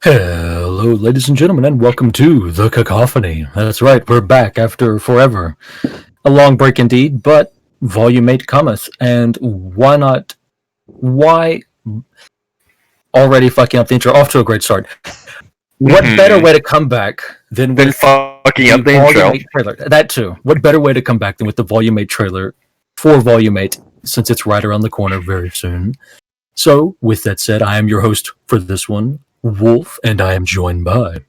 Hello, ladies and gentlemen, and welcome to the Cacawphony. That's right, we're back after forever. A long break indeed, but Volume 8 cometh, and why not? Why already fucking up the intro? Off to a great start. What better way to come back than with fucking up the Volume intro? 8 trailer? That too. What better way to come back than with the Volume 8 trailer for Volume 8, since it's right around the corner very soon. So, with that said, I am your host for this one, Wolf, and I am joined by...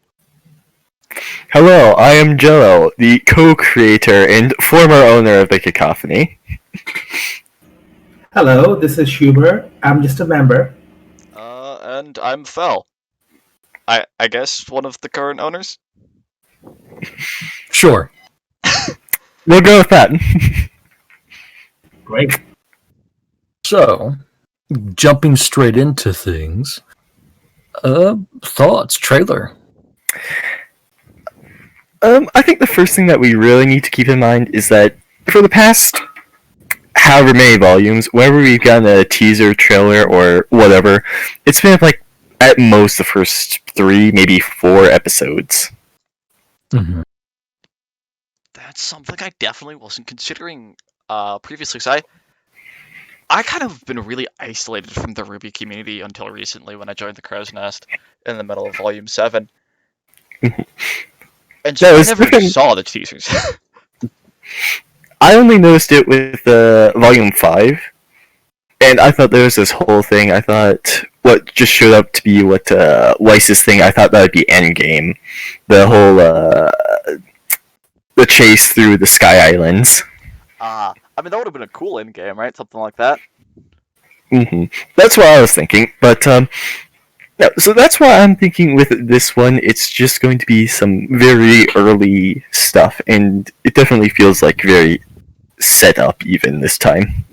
Hello, I am Jelo, the co-creator and former owner of the Cacawphony. Hello, this is Shoob. I'm just a member. And I'm Fel. I guess one of the current owners? Sure. We'll go with that. Great. So, jumping straight into things, thoughts, trailer. I think the first thing that we really need to keep in mind is that for the past however many volumes, whenever we've gotten a teaser, trailer, or whatever, it's been like at most the first 3, maybe 4 episodes. Mm-hmm. That's something I definitely wasn't considering previously, because I kind of been really isolated from the RWBY community until recently when I joined the Crow's Nest in the middle of Volume 7. And so I never saw the teasers. I only noticed it with Volume 5, and I thought there was this whole thing. I thought what just showed up to be what Weiss's thing, I thought that would be Endgame. The whole the chase through the Sky Islands. I mean, that would have been a cool endgame, right? Something like that. That's what I was thinking, but yeah, so that's why I'm thinking with this one, it's just going to be some very early stuff, and it definitely feels like very set up even this time.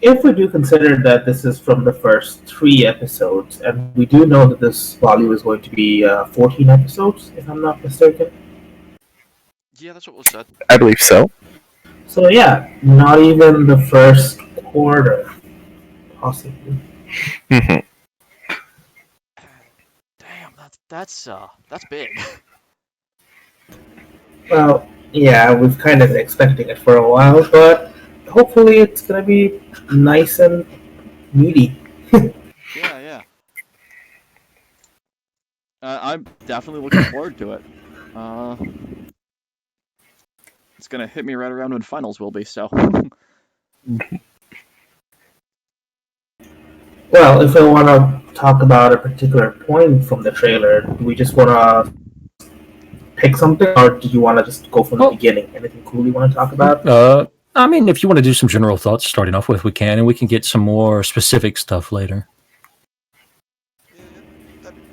If we do consider that this is from the first 3 episodes, and we do know that this volume is going to be 14 episodes, if I'm not mistaken. Yeah, that's what was said. I believe so. So yeah, not even the first quarter, possibly. Damn, that's big. Well, yeah, we've kind of been expecting it for a while, but hopefully it's gonna be nice and meaty. Yeah. I'm definitely looking forward to it. It's gonna hit me right around when finals will be, so. Well, if we want to talk about a particular point from the trailer, do we just want to pick something, or do you want to just go from the beginning? Anything cool you want to talk about? I mean, if you want to do some general thoughts starting off with, we can, and we can get some more specific stuff later.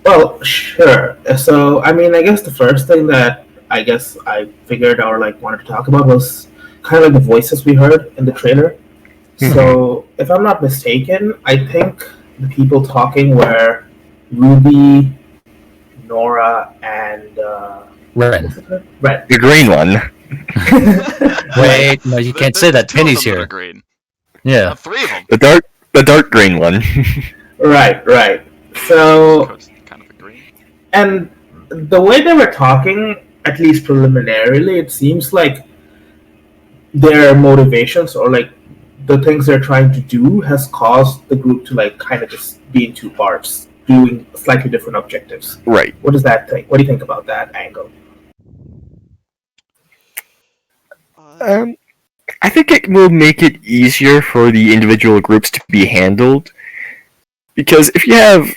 Well, sure. So, I mean, I guess the first thing that I figured or wanted to talk about was kind of like the voices we heard in the trailer. So, if I'm not mistaken, I think the people talking were RWBY, Nora, and Ren. Ren. The green one. Wait, no, you can't say that. Penny's here. Green. Yeah. 3 of them. The dark green one. Right. So, Kind of a green. and the way they were talking, at least preliminarily, it seems like their motivations or the things they're trying to do has caused the group to kind of just be in 2 parts, doing slightly different objectives. Right. What does that think? What do you think about that angle? I think it will make it easier for the individual groups to be handled, because if you have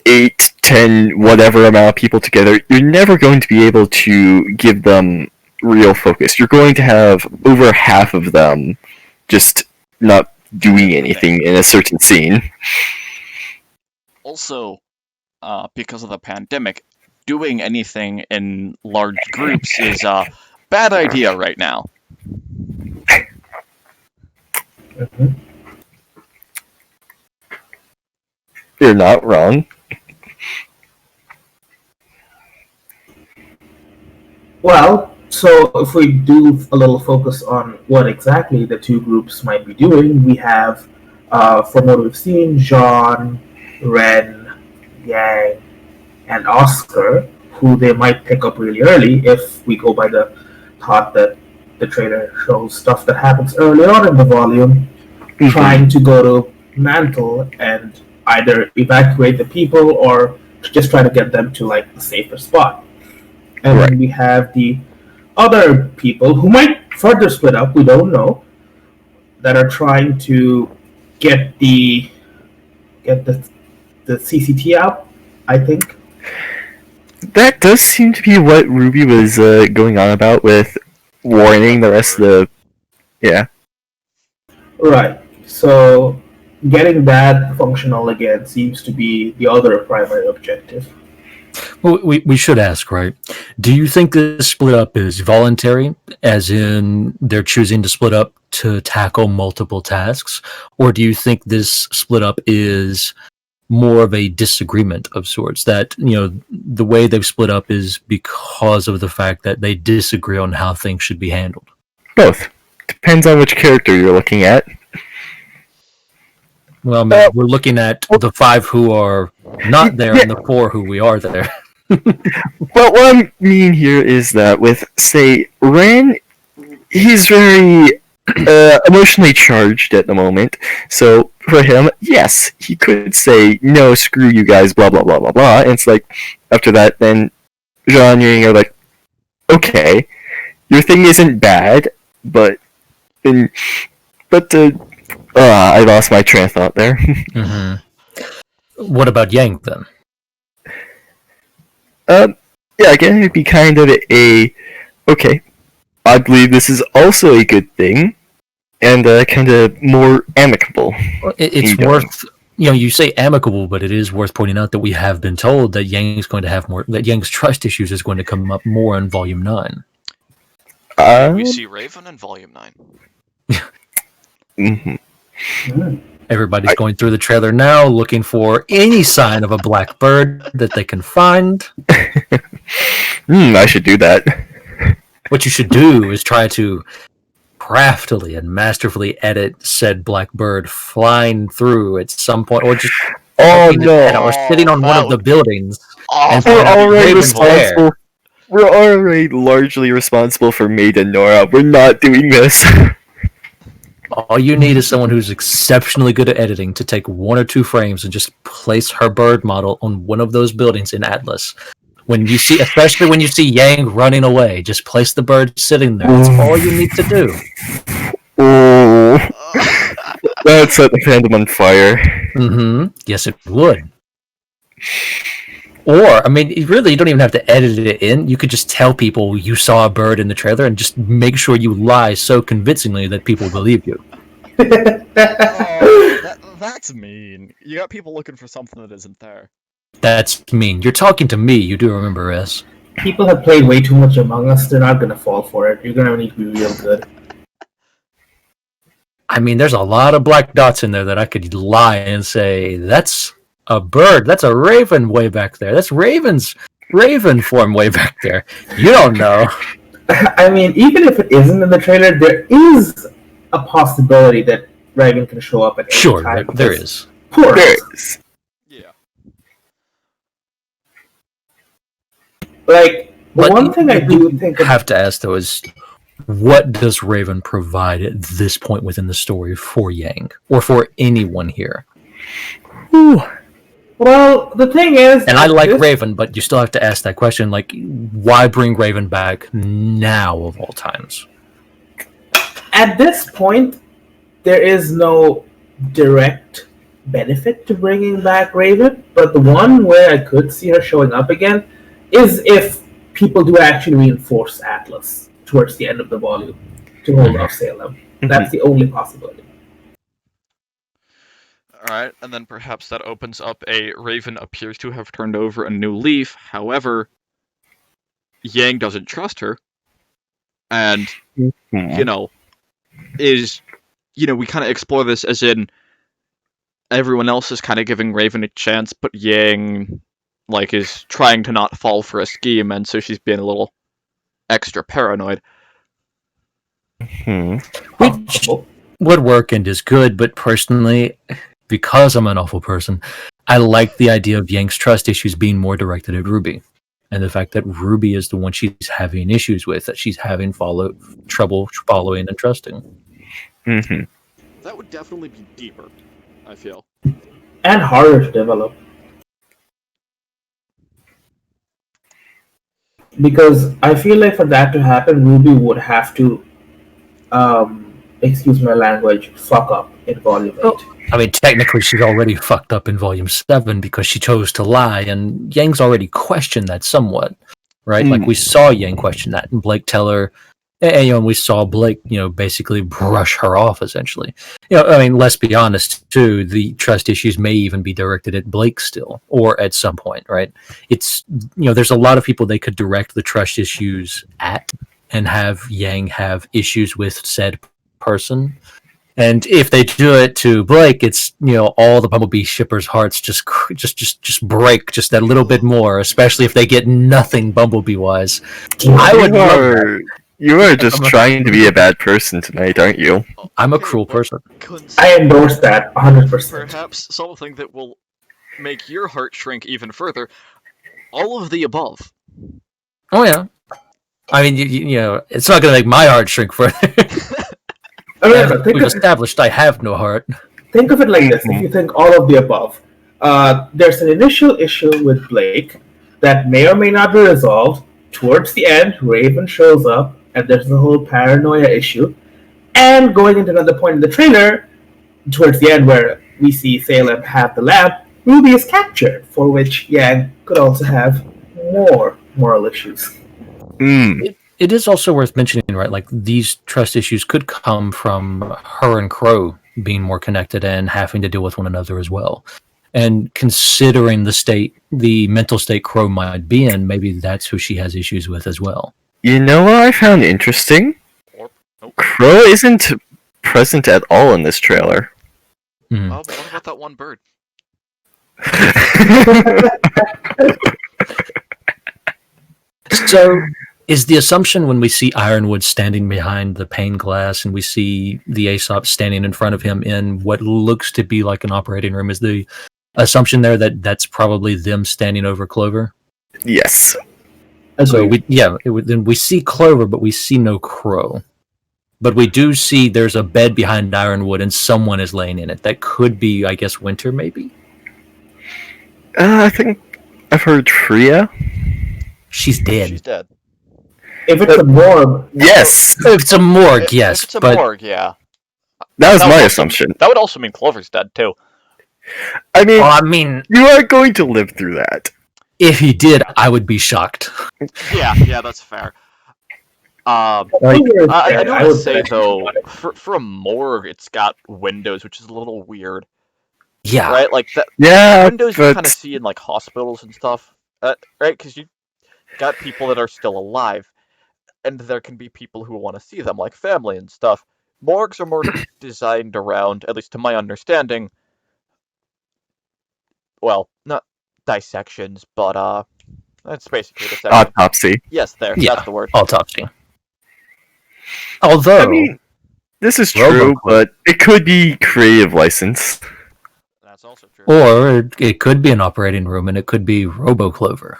8, 10, whatever amount of people together, you're never going to be able to give them real focus. You're going to have over half of them just not doing anything in a certain scene. Also, because of the pandemic, doing anything in large groups is a bad idea right now. You're not wrong. Well, so if we do a little focus on what exactly the 2 groups might be doing, we have, from what we've seen, Jean, Ren, Yang, and Oscar, who they might pick up really early if we go by the thought that the trailer shows stuff that happens early on in the volume, trying to go to Mantle and either evacuate the people or just try to get them to like a safer spot. And then we have the other people who might further split up, we don't know, that are trying to get the CCT out, I think. That does seem to be what RWBY was going on about with warning the rest of the... Yeah. Right. So getting that functional again seems to be the other primary objective. Well, we should ask, right? Do you think this split up is voluntary, as in they're choosing to split up to tackle multiple tasks? Or do you think this split up is more of a disagreement of sorts, that, you know, the way they've split up is because of the fact that they disagree on how things should be handled? Both. Depends on which character you're looking at. Well, man, we're looking at the 5 who are not there and the 4 who we are there. Well, what I mean here is that with, say, Ren, he's very emotionally charged at the moment. So for him, yes, he could say, no, screw you guys, blah, blah, blah, blah, blah. And it's like, after that, then Jean and Ying are like, okay, your thing isn't bad, but I lost my train of thought there. What about Yang then? Yeah, again, it'd be kind of okay, I believe this is also a good thing, and kind of more amicable. It's worth, you know, you say amicable, but it is worth pointing out that we have been told that Yang's going to have more, that Yang's trust issues is going to come up more in Volume 9. We see Raven in Volume 9. Everybody's going through the trailer now, looking for any sign of a black bird that they can find. I should do that. What you should do is try to craftily and masterfully edit said black bird flying through at some point, or just or sitting on one of the buildings. And We're already responsible. We're already largely responsible for Maiden Nora. We're not doing this. All you need is someone who's exceptionally good at editing to take 1 or 2 frames and just place her bird model on one of those buildings in Atlas. When you see, especially when you see Yang running away, just place the bird sitting there. That's all you need to do. Oh, that would set the fandom on fire. Yes, it would. Or, I mean, you don't even have to edit it in. You could just tell people you saw a bird in the trailer and just make sure you lie so convincingly that people believe you. That's mean. You got people looking for something that isn't there. That's mean. You're talking to me, you do remember, S. People have played way too much Among Us, they're not going to fall for it. You're going to need to be real good. I mean, there's a lot of black dots in there that I could lie and say, that's a bird, that's a raven way back there. That's Raven's raven form way back there. You don't know. I mean, even if it isn't in the trailer, there is a possibility that Raven can show up at any Sure, time. there is. Poor There us. is. Yeah. Like, But one thing I do think I have to ask, though, is what does Raven provide at this point within the story for Yang? Or for anyone here? Ooh. Well, the thing is... And I like Raven, but you still have to ask that question, like, why bring Raven back now of all times? At this point, there is no direct benefit to bringing back Raven, but the one where I could see her showing up again is if people do actually reinforce Atlas towards the end of the volume to hold off Salem. That's the only possibility. Alright, and then perhaps that opens up a Raven appears to have turned over a new leaf. However, Yang doesn't trust her. And, we kind of explore this as in everyone else is kind of giving Raven a chance, but Yang, is trying to not fall for a scheme, and so she's being a little extra paranoid. Which would work and is good, but personally, because I'm an awful person, I like the idea of Yang's trust issues being more directed at RWBY. And the fact that RWBY is the one she's having issues with, that she's having trouble following and trusting. Mm-hmm. That would definitely be deeper, I feel. And harder to develop. Because I feel like for that to happen, RWBY would have to, excuse my language, fuck up in Volume 8. I mean, technically, she's already fucked up in Volume 7 because she chose to lie, and Yang's already questioned that somewhat, right? Like, we saw Yang question that, and Blake tell her, and we saw Blake, basically brush her off, essentially. I mean, let's be honest, too, the trust issues may even be directed at Blake still, or at some point, right? It's, there's a lot of people they could direct the trust issues at, and have Yang have issues with said person. And if they do it to Blake, it's all the Bumblebee shippers' hearts just break just that little bit more, especially if they get nothing Bumblebee wise. I would love that. You are just trying to be a bad person tonight, aren't you? I'm a cruel person. I endorse that 100%. Perhaps something that will make your heart shrink even further. All of the above. Oh yeah. I mean, it's not going to make my heart shrink further. We've established I have no heart. Think of it like this: if you think all of the above, there's an initial issue with Blake that may or may not be resolved. Towards the end, Raven shows up, and there's the whole paranoia issue. And going into another point in the trailer, towards the end where we see Salem have the lamp, RWBY is captured, for which Yang could also have more moral issues. It is also worth mentioning, right? Like, these trust issues could come from her and Crow being more connected and having to deal with one another as well. And considering the mental state Crow might be in, maybe that's who she has issues with as well. You know what I found interesting? Crow isn't present at all in this trailer. Oh, but what about that one bird? So, is the assumption when we see Ironwood standing behind the pane glass and we see the Aesop standing in front of him in what looks to be like an operating room, is the assumption there that that's probably them standing over Clover? Yes. So then we see Clover, but we see no Crow. But we do see there's a bed behind Ironwood and someone is laying in it. That could be, I guess, Winter, maybe? I think I've heard Tria. She's dead. She's dead. If it's a morgue, Yes! If it's a morgue, yes. If it's a but morgue, yeah. That was That my would assumption. That would also mean Clover's dead, too. I mean, you are going to live through that. if he did, I would be shocked. Yeah, that's fair. I do want to say, though, for a morgue, it's got windows, which is a little weird. Yeah. Right? Like, that windows you kind of see in, like, hospitals and stuff. Right? Because you got people that are still alive. And there can be people who want to see them, like family and stuff. Morgues are more designed around, at least to my understanding, well, not dissections, but that's basically the section. Autopsy. Yes, there. Yeah. That's the word. Autopsy. Although, I mean, this is true, but it could be creative license. That's also true. or it could be an operating room, and it could be RoboClover.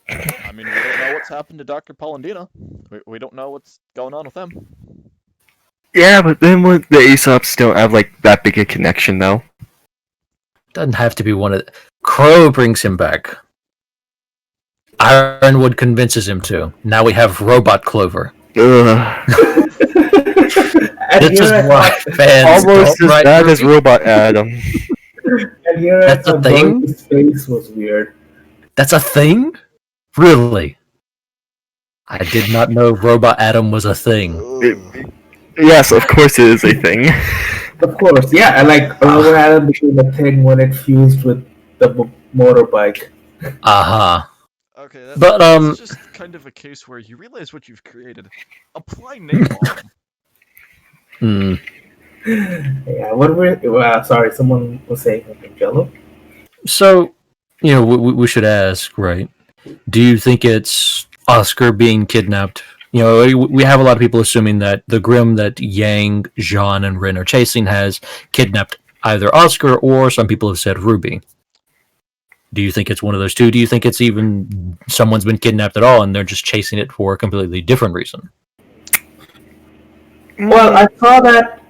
I mean, we don't know what's happened to Dr. Polendina. We don't know what's going on with them. Yeah, but then with the Aesops don't have like that big a connection, though. Doesn't have to be one of. Crow brings him back. Ironwood convinces him to. Now we have Robot Clover. Ugh. This is why fans Almost don't as write bad as movies. Robot Adam. And here That's a thing? His face was weird. That's a thing? Really? I did not know Robot Adam was a thing. Yes, of course it is a thing. Of course, yeah. And like Robot Adam became a thing when it fused with the motorbike. Uh-huh. Okay, But, that's just kind of a case where you realize what you've created. Apply napalm. Yeah, what were sorry, someone was saying something, Jelo. So, we should ask, right? Do you think it's Oscar being kidnapped? We have a lot of people assuming that the Grimm that Yang, Jean, and Rin are chasing has kidnapped either Oscar or some people have said RWBY. Do you think it's one of those two? Do you think it's even someone's been kidnapped at all and they're just chasing it for a completely different reason? Well, I saw that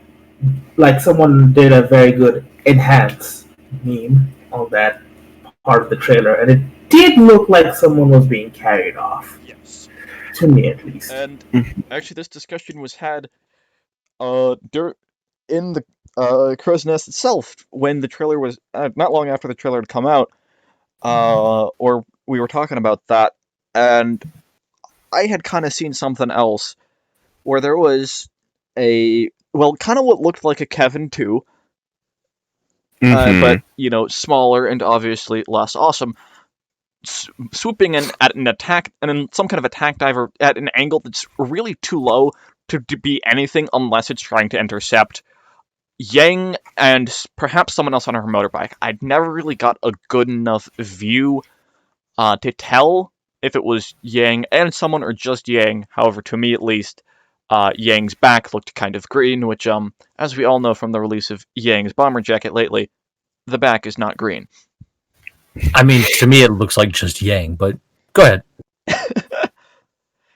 like someone did a very good enhance meme on that part of the trailer, and it did look like someone was being carried off. Yes. To me, at least. And actually, this discussion was had in the Crow's Nest itself when the trailer was not long after the trailer had come out, or we were talking about that, and I had kind of seen something else where there was kind of what looked like a Kevin 2, but smaller and obviously less awesome, swooping in at an attack and then some kind of attack diver at an angle that's really too low to be anything unless it's trying to intercept Yang and perhaps someone else on her motorbike. I'd never really got a good enough view to tell if it was Yang and someone or just Yang. However, to me at least, Yang's back looked kind of green, which, as we all know from the release of Yang's bomber jacket lately, the back is not green. I mean, to me, it looks like just Yang, but go ahead.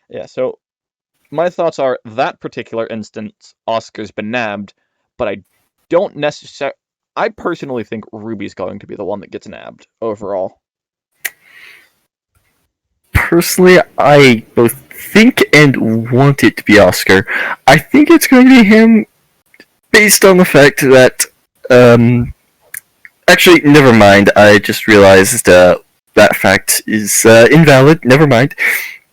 Yeah, so my thoughts are that particular instance, Oscar's been nabbed, but I don't necessarily. I personally think RWBY's going to be the one that gets nabbed overall. Personally, I both think and want it to be Oscar. I think it's going to be him based on the fact that, actually, never mind, I just realized that fact is invalid, never mind.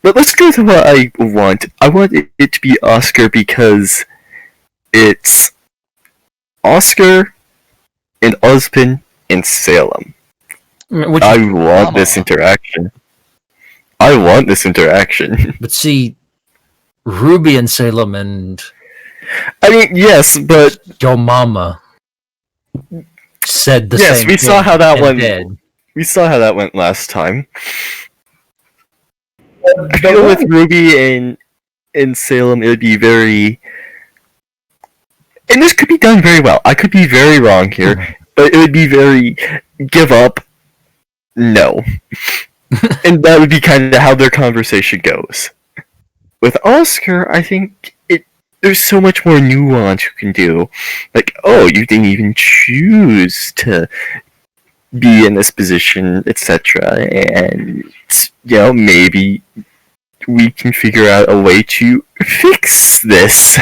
But let's go to what I want. I want it to be Oscar because it's Oscar and Ozpin and Salem. I want this interaction. I want this interaction. But see, RWBY and Salem and... I mean, yes, but... Yo mama said the same thing. Yes, we saw how that went. Dead. We saw how that went last time. I feel with RWBY and Salem, it would be very... And this could be done very well. I could be very wrong here, but it would be very... Give up. No. And that would be kind of how their conversation goes. With Oscar, I think there's so much more nuance you can do. Like, oh, you didn't even choose to be in this position, etc. And, maybe we can figure out a way to fix this.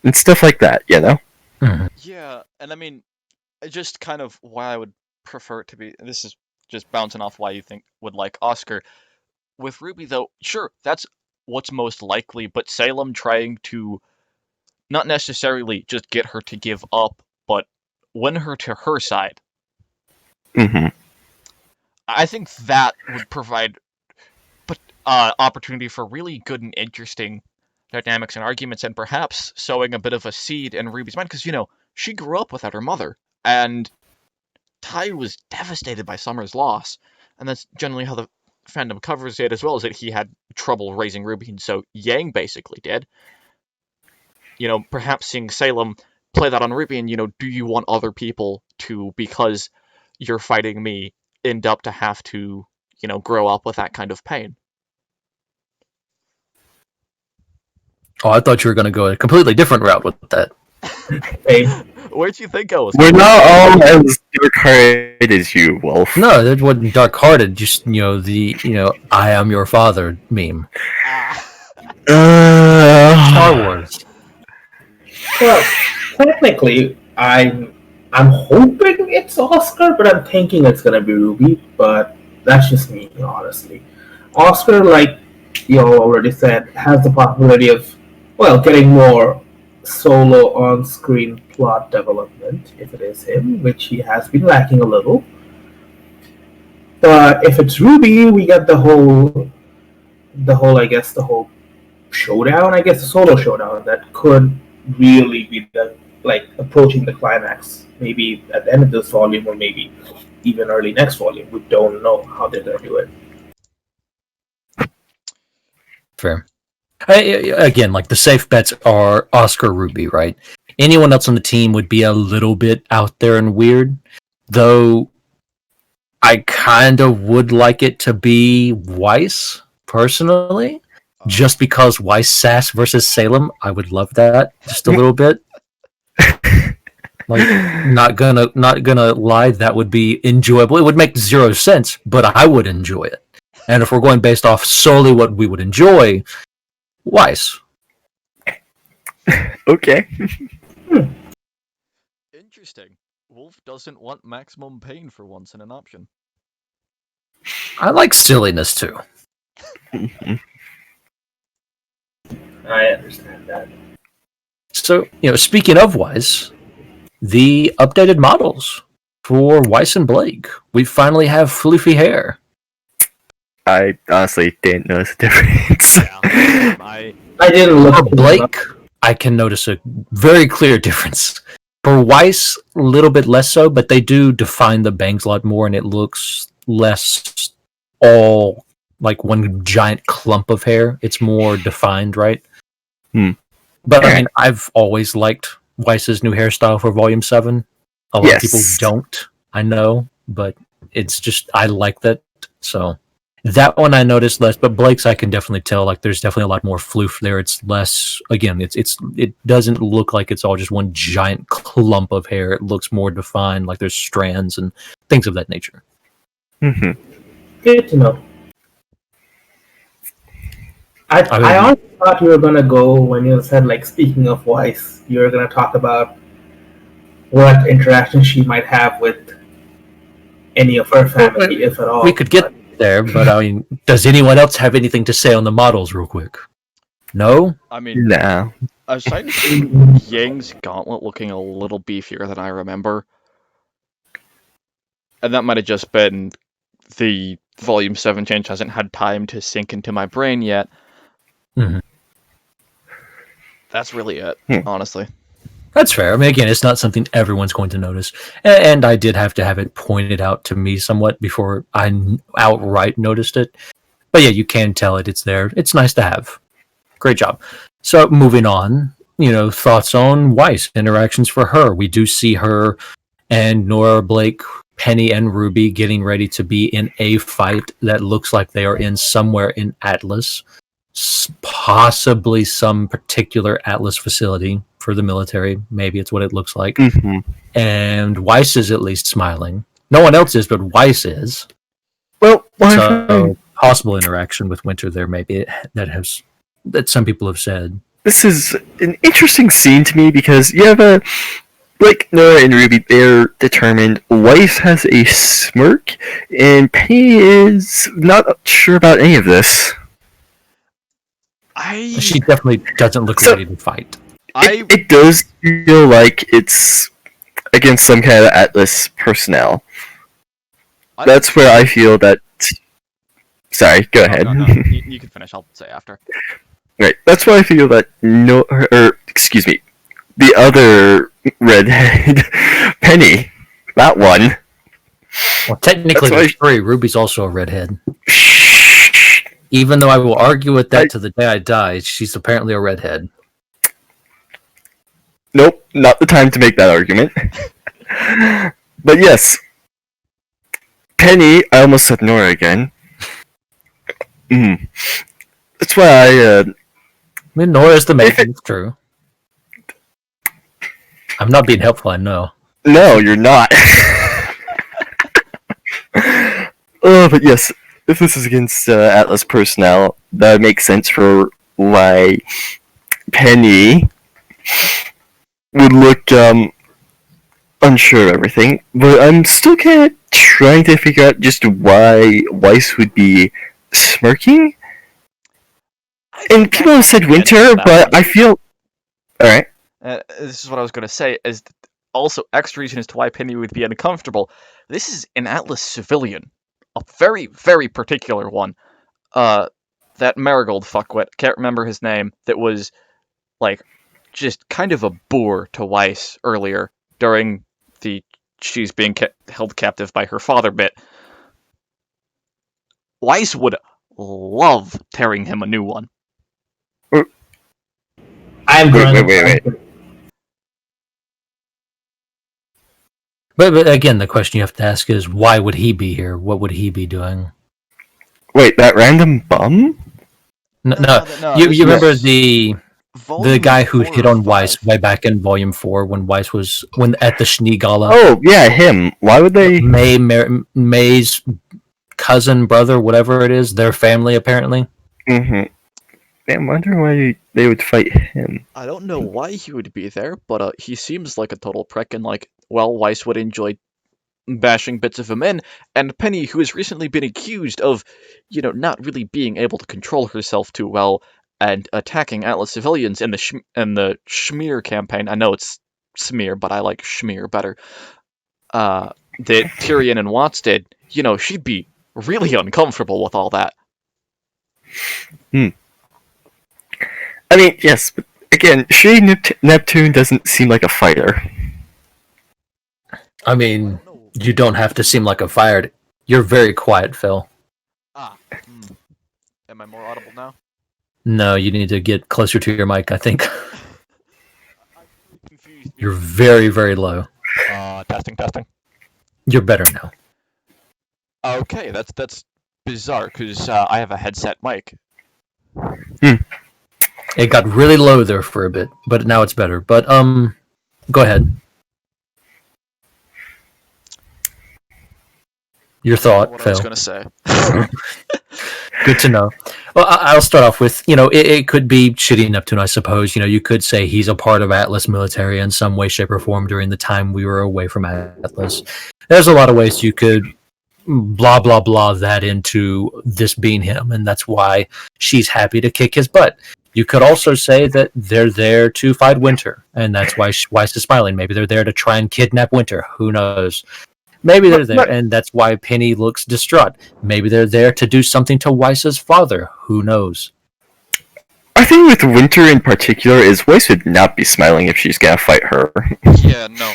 And stuff like that, Mm-hmm. Yeah, and I mean, just kind of why I would prefer it to be... This is just bouncing off why you think would like Oscar. With RWBY, though, sure, that's what's most likely, but Salem trying to not necessarily just get her to give up, but win her to her side. Mm-hmm. I think that would provide opportunity for really good and interesting dynamics and arguments, and perhaps sowing a bit of a seed in RWBY's mind, because, she grew up without her mother, and Tai was devastated by Summer's loss, and that's generally how the fandom covers it, as well as that he had trouble raising RWBY, and so Yang basically did. Perhaps seeing Salem play that on RWBY, and, do you want other people to, because you're fighting me, end up to have to, grow up with that kind of pain? Oh, I thought you were going to go a completely different route with that. Hey, Where'd you think I was? We're not all as dark-hearted as you, Wolf. No, that wasn't dark-hearted. Just, I am your father meme. Star Wars. well, technically, I'm hoping it's Oscar, but I'm thinking it's gonna be RWBY. But that's just me, honestly. Oscar, like you already said, has the possibility of getting more solo on-screen plot development if it is him, which he has been lacking a little. But if it's RWBY, we get the whole showdown, the solo showdown that could really be approaching the climax, maybe at the end of this volume or maybe even early next volume. We don't know how they're gonna do it. Fair. Again, the safe bets are Oscar, RWBY, right? Anyone else on the team would be a little bit out there and weird, though. I kind of would like it to be Weiss, personally. Just because Weiss Sass versus Salem, I would love that just a little bit. Like, not gonna lie, that would be enjoyable. It would make zero sense, but I would enjoy it. And if we're going based off solely what we would enjoy, Weiss. Okay. Interesting. Wolf doesn't want maximum pain for once in an option. I like silliness too. I understand that. So, speaking of Weiss, the updated models for Weiss and Blake, we finally have floofy hair. I honestly didn't notice the difference. I didn't look For at the Blake, I can notice a very clear difference. For Weiss, a little bit less so, but they do define the bangs a lot more, and it looks less all like one giant clump of hair. It's more defined, right? But I mean, I've always liked Weiss's new hairstyle for Volume 7. A lot of people don't, I know, but it's just, I like that. So that one I noticed less, but Blake's I can definitely tell, like, there's definitely a lot more floof there. It's less, again, it doesn't look like it's all just one giant clump of hair. It looks more defined, like there's strands and things of that nature. Good to know. I honestly thought you were gonna go when you said, like, speaking of Weiss, you were gonna talk about what interaction she might have with any of her family, if at all. We could get there, but I mean, does anyone else have anything to say on the models real quick? No? I mean, No. aside from Yang's gauntlet looking a little beefier than I remember, and that might have just been the Volume 7 change hasn't had time to sink into my brain yet. That's really it, honestly. That's fair. I mean, again, it's not something everyone's going to notice. And I did have to have it pointed out to me somewhat before I outright noticed it. But yeah, you can tell it's there. It's nice to have. Great job. So moving on, thoughts on Weiss, interactions for her. We do see her and Nora, Blake, Penny, and RWBY getting ready to be in a fight that looks like they are in somewhere in Atlas. Possibly some particular Atlas facility for the military. Maybe it's what it looks like. And Weiss is at least smiling. No one else is, but Weiss is. Well, so possible interaction with Winter there, maybe that some people have said. This is an interesting scene to me because you have like Nora and RWBY, they're determined. Weiss has a smirk, and Penny is not sure about any of this. She definitely doesn't look ready to fight. It does feel like it's against some kind of Atlas personnel. That's where I feel that... Sorry, go ahead. No. You can finish, I'll say after. Right, that's why I feel that the other redhead, Penny, that one. Well, technically there's three. RWBY's also a redhead. Even though I will argue with that to the day I die, she's apparently a redhead. Nope, not the time to make that argument. But yes, Penny, I almost said Nora again. That's why I mean, Nora's the main, it's true. I'm not being helpful, I know. No, you're not. But yes, if this is against Atlas personnel, that makes sense for why Penny would look unsure of everything. But I'm still kind of trying to figure out just why Weiss would be smirking. And people have said Winter, but I feel... Alright. This is what I was going to say, is also extra reason as to why Penny would be uncomfortable. This is an Atlas civilian. A very, very particular one. That Marigold fuckwit, can't remember his name, that was, like, just kind of a bore to Weiss earlier during the she's being held captive by her father bit. Weiss would love tearing him a new one. Wait. But again, the question you have to ask is, why would he be here? What would he be doing? Wait, that random bum? No. You remember the guy who hit on Weiss way back in Volume 4 when Weiss was at the Schnee Gala? Oh, yeah, him. Why would they... May's cousin, brother, whatever it is, their family, apparently. Mm-hmm. I'm wondering why they would fight him. I don't know why he would be there, but he seems like a total prick, and Weiss would enjoy bashing bits of him in, and Penny, who has recently been accused of, not really being able to control herself too well, and attacking Atlas civilians in the Schmear campaign. I know it's Smear, but I like Schmear better. That Tyrion and Watts did, she'd be really uncomfortable with all that. I mean, yes, but again, Neptune doesn't seem like a fighter. I mean, you don't have to seem like a fired. You're very quiet, Phil. Am I more audible now? No, you need to get closer to your mic, I think. You're very, very low. Testing. You're better now. Okay, that's bizarre, because I have a headset mic. It got really low there for a bit, but now it's better. But, go ahead. Your thought, What Phil. I was going to say. Good to know. Well, I'll start off with, it could be shitty Neptune, I suppose. You could say he's a part of Atlas military in some way, shape, or form during the time we were away from Atlas. There's a lot of ways you could blah, blah, blah that into this being him, and that's why she's happy to kick his butt. You could also say that they're there to fight Winter, and that's why Weiss is smiling. Maybe they're there to try and kidnap Winter. Who knows? Maybe they're there, and that's why Penny looks distraught. Maybe they're there to do something to Weiss's father. Who knows? I think with Winter in particular, is Weiss would not be smiling if she's gonna fight her. Yeah, no.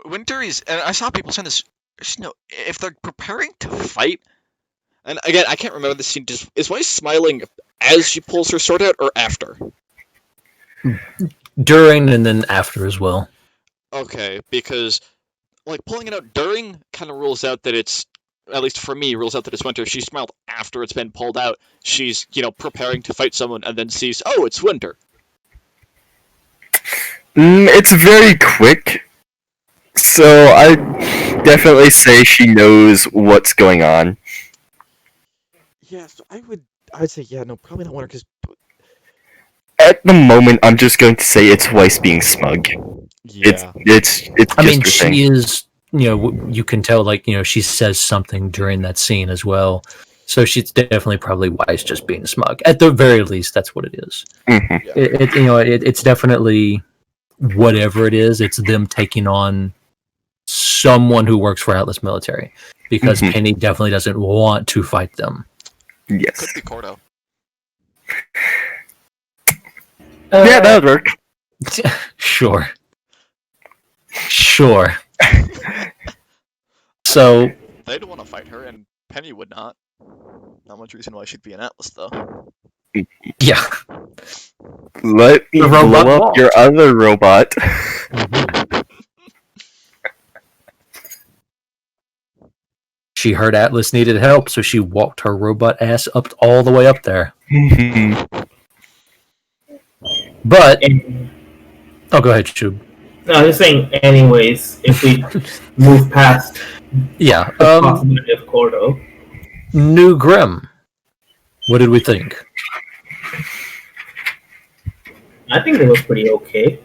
Winter is, and I saw people saying this, if they're preparing to fight, and again, I can't remember the scene, is Weiss smiling as she pulls her sword out, or after? During and then after as well. Okay, because, pulling it out during kind of rules out that it's, at least for me, rules out that it's Winter. She smiled after it's been pulled out. She's, preparing to fight someone and then sees, oh, it's Winter. It's very quick, so I definitely say she knows what's going on. Yeah, so I would say, yeah, no, probably not Winter, because... At the moment, I'm just going to say it's Weiss being smug. Yeah. It's I mean, just her thing. she is, you can tell, she says something during that scene as well. So she's definitely probably Weiss just being smug. At the very least, that's what it is. Mm-hmm. It's definitely whatever it is. It's them taking on someone who works for Atlas military, because Penny definitely doesn't want to fight them. Yes. Could be Cordo. Yeah, that would work. Sure. So They don't want to fight her, and Penny would not. Not much reason why she'd be an Atlas, though. yeah, Let me The robot blow up wall. your other robot. she heard Atlas needed help, so she walked her robot ass up all the way up there. But oh, go ahead, Shoob. No, I'm just saying. Anyways, if we move past Yeah, the possibility of Cordo, New Grimm. What did we think? I think they were pretty okay.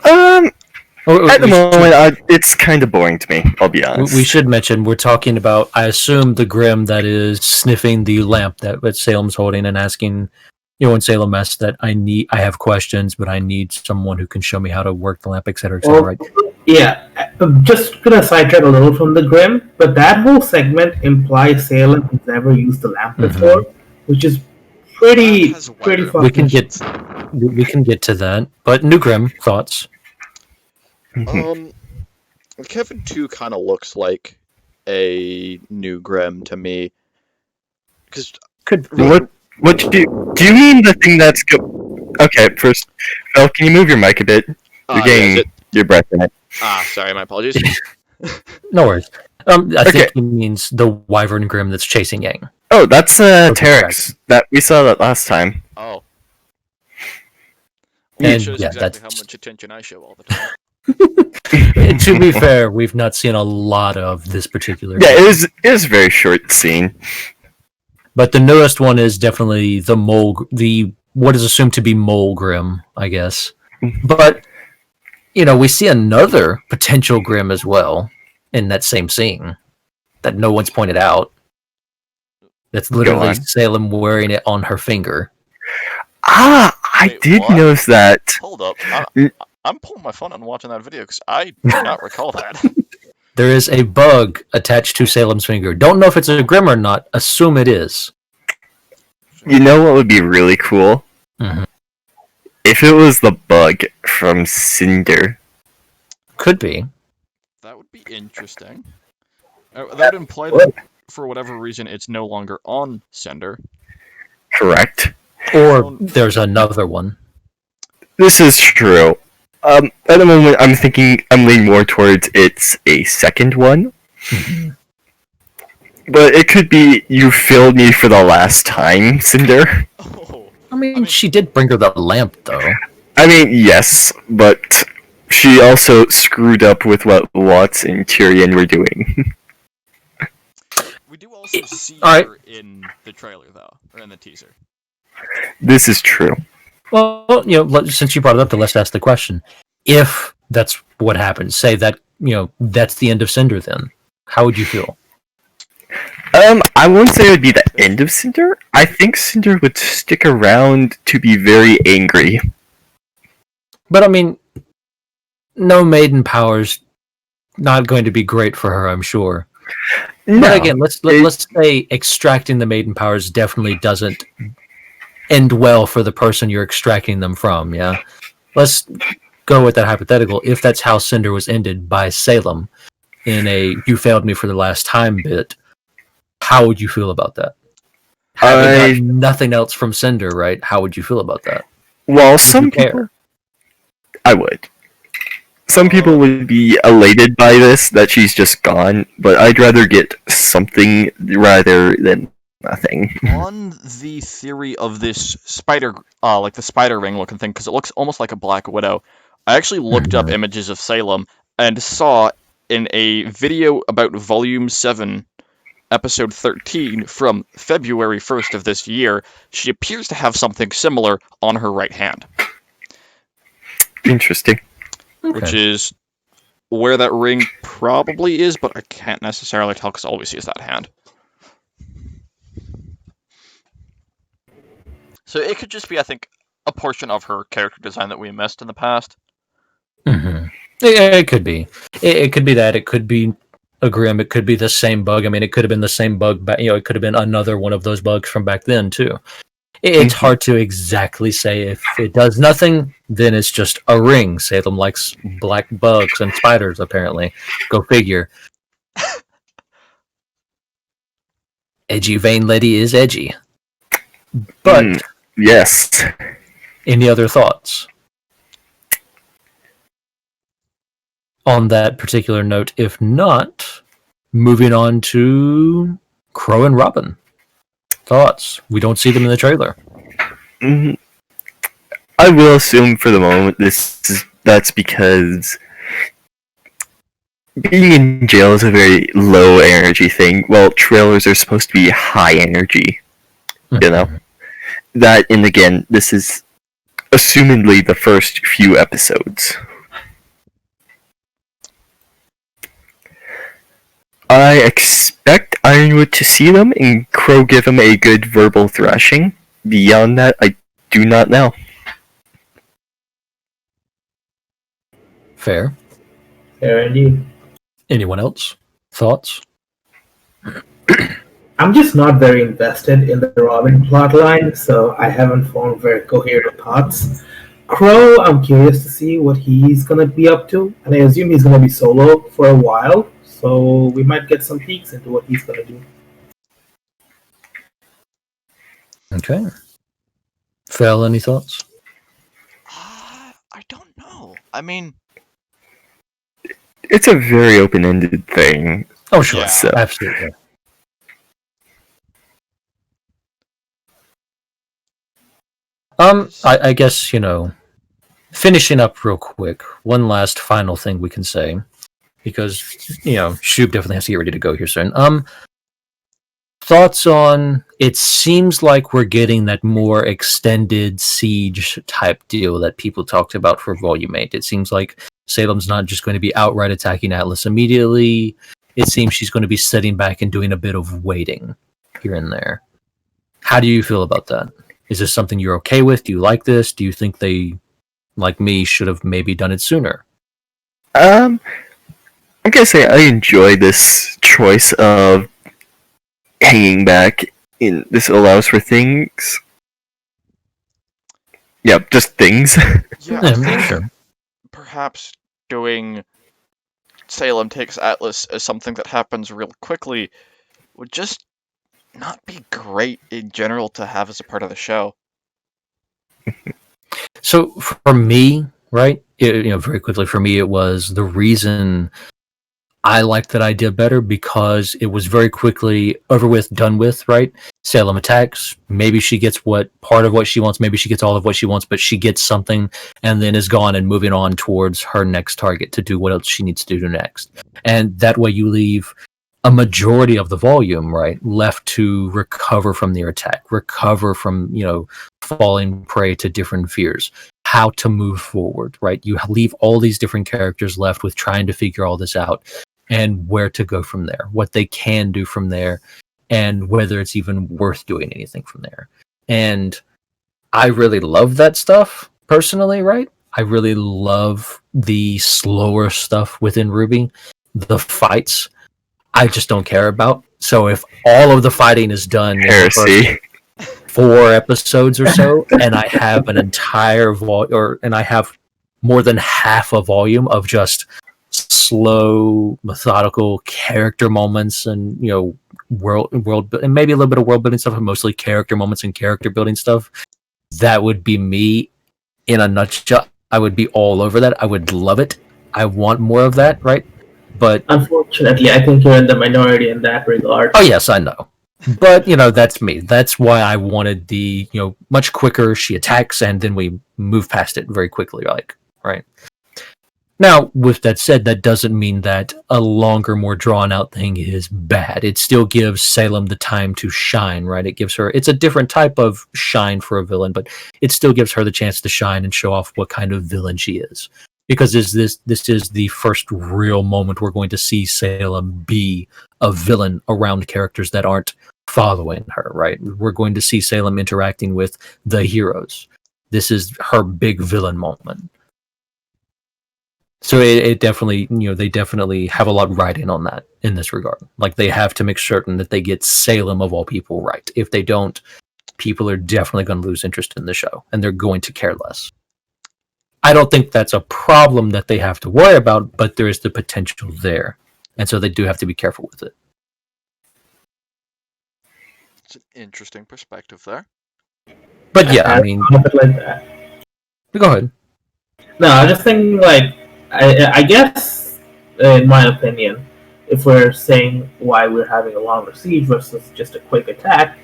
At the moment, it's kind of boring to me, I'll be honest. We should mention we're talking about, I assume, the Grimm that is sniffing the lamp that Salem's holding and asking, when Salem asks that I have questions, but I need someone who can show me how to work the lamp, etc., etc. Right? Yeah, I'm just gonna sidetrack a little from the Grimm, but that whole segment implies Salem has never used the lamp before, which is pretty fucking. We can get to that, but New Grimm thoughts. Kevin 2 kind of looks like a new Grimm to me. Because What do you mean the thing that's Okay, first, Phil, can you move your mic a bit? You're getting your breath in it. Sorry, my apologies. No worries. I Okay. think he means the Wyvern Grim that's chasing Yang. Oh, that's Okay, Terex. That we saw that last time. Oh, And it shows yeah, exactly that's how much attention I show all the time. to be fair, we've not seen a lot of this particular. Yeah, game. it is a very short scene. But the newest one is definitely the what is assumed to be Mole Grim, I guess. But we see another potential Grim as well in that same scene that no one's pointed out. That's literally on. Salem wearing it on her finger. Ah, I Wait, did what? notice that. Hold up. Mm. I'm pulling my phone out and watching that video because I do not recall that. There is a bug attached to Salem's finger. Don't know if it's a Grim or not. Assume it is. You know what would be really cool? Mhm. If it was the bug from Cinder. Could be. That would be interesting. That would imply that for whatever reason it's no longer on Cinder. Correct. Or there's another one. This is true. At the moment, I'm leaning more towards it's a second one. But it could be you failed me for the last time, Cinder. Oh, I mean, she did bring her the lamp, though. I mean, yes, but she also screwed up with what Watts and Tyrion were doing. we do also see All right. her in the trailer though, or in the teaser. This is true. Well, since you brought it up, let's ask the question. If that's what happens, say that, that's the end of Cinder then, how would you feel? I wouldn't say it would be the end of Cinder. I think Cinder would stick around to be very angry. But, I mean, no maiden powers, not going to be great for her, I'm sure. No. But again, let's say extracting the maiden powers definitely doesn't end well for the person you're extracting them from, yeah? Let's go with that hypothetical. If that's how Cinder was ended by Salem in a "you failed me for the last time" bit, how would you feel about that? Having got nothing else from Cinder, right? How would you feel about that? Well, Would some you care? people... I would. Some people would be elated by this, that she's just gone, but I'd rather get something rather than nothing. On the theory of this spider, like the spider ring looking thing, because it looks almost like a Black Widow, I actually looked up images of Salem and saw in a video about Volume 7, Episode 13, from February 1st of this year, she appears to have something similar on her right hand. Interesting. Which is where that ring probably is, but I can't necessarily tell because all we see is that hand. So it could just be, I think, a portion of her character design that we missed in the past. Mm-hmm. It could be. It could be that. It could be a Grim. It could be the same bug. I mean, it could have been the same bug. But it could have been another one of those bugs from back then too. It's hard to exactly say. If it does nothing, then it's just a ring. Salem likes black bugs and spiders, apparently. Go figure. Edgy Vein Lady is edgy. But yes. Any other thoughts on that particular note? If not, moving on to Crow and Robin. Thoughts? We don't see them in the trailer. I will assume for the moment that's because being in jail is a very low energy thing. Well, trailers are supposed to be high energy, you know? That, and again, this is assumedly the first few episodes. I expect Ironwood to see them and Crow give him a good verbal thrashing. Beyond that, I do not know. Fair. Fair indeed. Anyone else? Thoughts? I'm just not very invested in the Robin plotline, so I haven't formed very coherent thoughts. Crow, I'm curious to see what he's gonna be up to, and I assume he's gonna be solo for a while, so we might get some peeks into what he's gonna do. Okay. Fel, any thoughts? I don't know. I mean, it's a very open-ended thing. Oh, sure. Yeah. So- Absolutely. I guess, finishing up real quick, one last final thing we can say, because, Shoob definitely has to get ready to go here soon. Thoughts on, it seems like we're getting that more extended siege type deal that people talked about for Volume 8. It seems like Salem's not just going to be outright attacking Atlas immediately. It seems she's going to be sitting back and doing a bit of waiting here and there. How do you feel about that? Is this something you're okay with? Do you like this? Do you think they, like me, should have maybe done it sooner? I'm gonna say I enjoy this choice of hanging back. This allows for things. Yeah, just things. Yeah, I think sure. perhaps doing Salem takes Atlas as something that happens real quickly would just not be great in general to have as a part of the show. So for me, right, very quickly, for me, it was the reason I liked that idea better because it was very quickly over with, done with, right? Salem attacks. Maybe she gets part of what she wants. Maybe she gets all of what she wants, but she gets something and then is gone and moving on towards her next target to do what else she needs to do next. And that way you leave a majority of the volume, right, left to recover from their attack, recover from, falling prey to different fears, how to move forward, right? You leave all these different characters left with trying to figure all this out and where to go from there, what they can do from there, and whether it's even worth doing anything from there. And I really love that stuff personally, right? I really love the slower stuff within RWBY, the fights. I just don't care about. So if all of the fighting is done in the first Heresy. 4 episodes or so, and I have an entire and I have more than half a volume of just slow, methodical character moments, and world, and maybe a little bit of world building stuff, but mostly character moments and character building stuff. That would be me in a nutshell. I would be all over that. I would love it. I want more of that, right? But Unfortunately, I think you're in the minority in that regard. oh yes, I know. But that's me. That's why I wanted the much quicker. She attacks and then we move past it very quickly, right. Now, with that said, that doesn't mean that a longer, more drawn out thing is bad. It still gives Salem the time to shine, right? It's a different type of shine for a villain, but it still gives her the chance to shine and show off what kind of villain she is. Because this is the first real moment we're going to see Salem be a villain around characters that aren't following her, right? We're going to see Salem interacting with the heroes. This is her big villain moment. So it definitely, they definitely have a lot riding on that in this regard. Like, they have to make certain that they get Salem, of all people, right. If they don't, people are definitely going to lose interest in the show, and they're going to care less. I don't think that's a problem that they have to worry about, but there is the potential there. And so they do have to be careful with it. It's an interesting perspective there. But yeah, I mean, a bit like that. go ahead. No, I just think I guess, in my opinion, if we're saying why we're having a longer siege versus just a quick attack,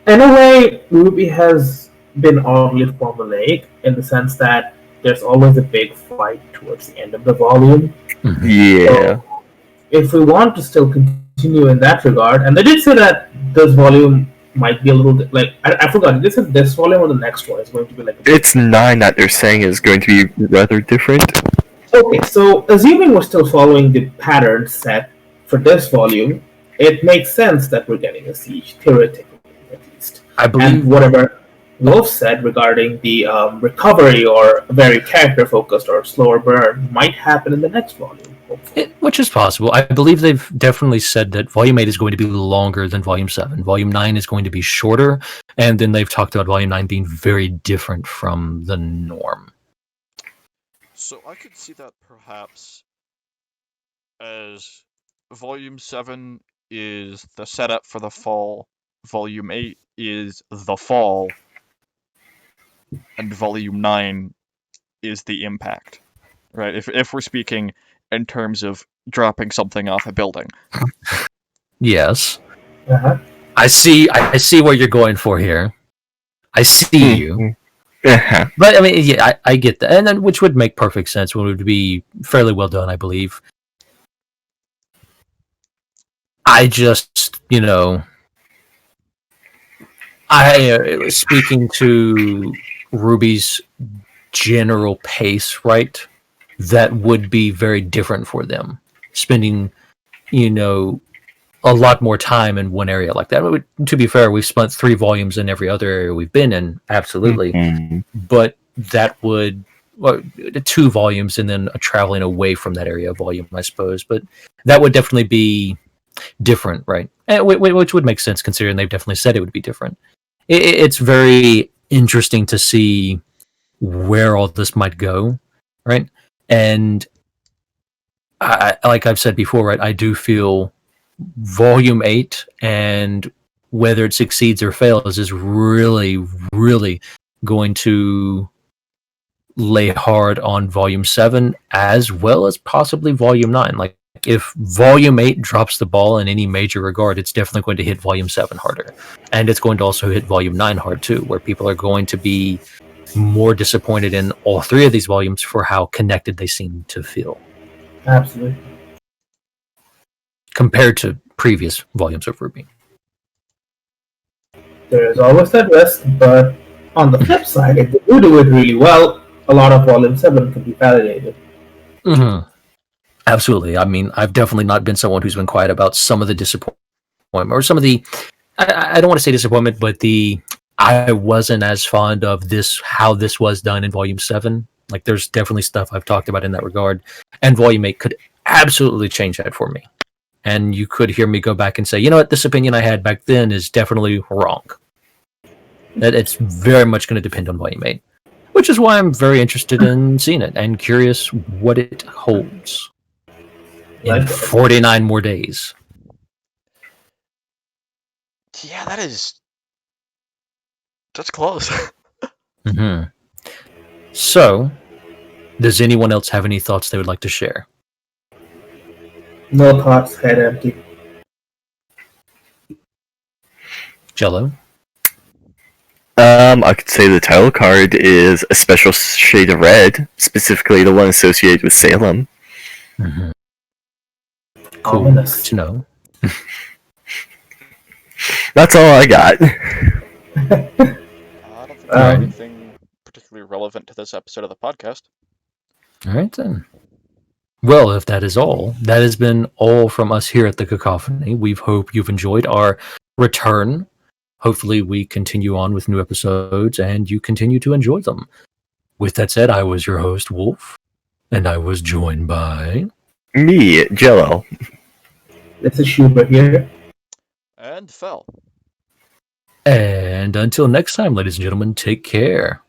in a way, RWBY has been oddly formulaic in the sense that there's always a big fight towards the end of the volume. Yeah. So if we want to still continue in that regard, and they did say that this volume might be a little I forgot. This is this volume or the next one is going to be It's 9 that they're saying is going to be rather different. Okay, so assuming we're still following the pattern set for this volume, it makes sense that we're getting a siege, theoretically at least. I believe And whatever Wolf said regarding the recovery or very character-focused or slower burn might happen in the next volume, hopefully. which is possible. I believe they've definitely said that Volume 8 is going to be longer than Volume 7. Volume 9 is going to be shorter, and then they've talked about Volume 9 being very different from the norm. So I could see that perhaps as Volume 7 is the setup for the fall, Volume 8 is the fall, and Volume 9 is the impact. Right? If we're speaking in terms of dropping something off a building. Yes. Uh-huh. I see where you're going for here. I see you. Uh-huh. But I mean, yeah, I get that, and then which would make perfect sense. Would be fairly well done, I believe. I just, I speaking to Ruby's general pace, right? That would be very different for them. Spending, a lot more time in one area like that. To be fair, we've spent 3 volumes in every other area we've been in, absolutely. Mhm. But that would 2 volumes and then a traveling away from that area volume, I suppose. But that would definitely be different, right? Which would make sense considering they've definitely said it would be different. It's very interesting to see where all this might go, right? And like I've said before, right? I do feel Volume 8 and whether it succeeds or fails is really, really going to lay hard on Volume 7 as well as possibly Volume 9. Like, if Volume 8 drops the ball in any major regard, it's definitely going to hit Volume 7 harder. And it's going to also hit Volume 9 hard too, where people are going to be more disappointed in all 3 of these volumes for how connected they seem to feel. Absolutely. Compared to previous volumes of RWBY. There's always that risk, but on the flip side, if they do it really well, a lot of Volume 7 can be validated. Mm-hmm. Absolutely. I mean, I've definitely not been someone who's been quiet about some of the disappointment, or some of the, I don't want to say disappointment, but I wasn't as fond of how this was done in Volume 7. Like, there's definitely stuff I've talked about in that regard, and Volume 8 could absolutely change that for me. And you could hear me go back and say, you know what, this opinion I had back then is definitely wrong. That it's very much going to depend on Volume 8. Which is why I'm very interested in seeing it and curious what it holds in 49 more days. Yeah, that's close. Mm-hmm. So, does anyone else have any thoughts they would like to share? No thoughts, head empty. Jelo? I could say the title card is a special shade of red, specifically the one associated with Salem. Mm-hmm. Cool. Ominous. Good to know. That's all I got. I don't think there's anything particularly relevant to this episode of the podcast. All right, then. Well, if that is all, that has been all from us here at the Cacawphony. We hope you've enjoyed our return. Hopefully we continue on with new episodes and you continue to enjoy them. With that said, I was your host, Wolf, and I was joined by... Me, Jelo. This is Shoob here. And fell. And until next time, ladies and gentlemen, take care.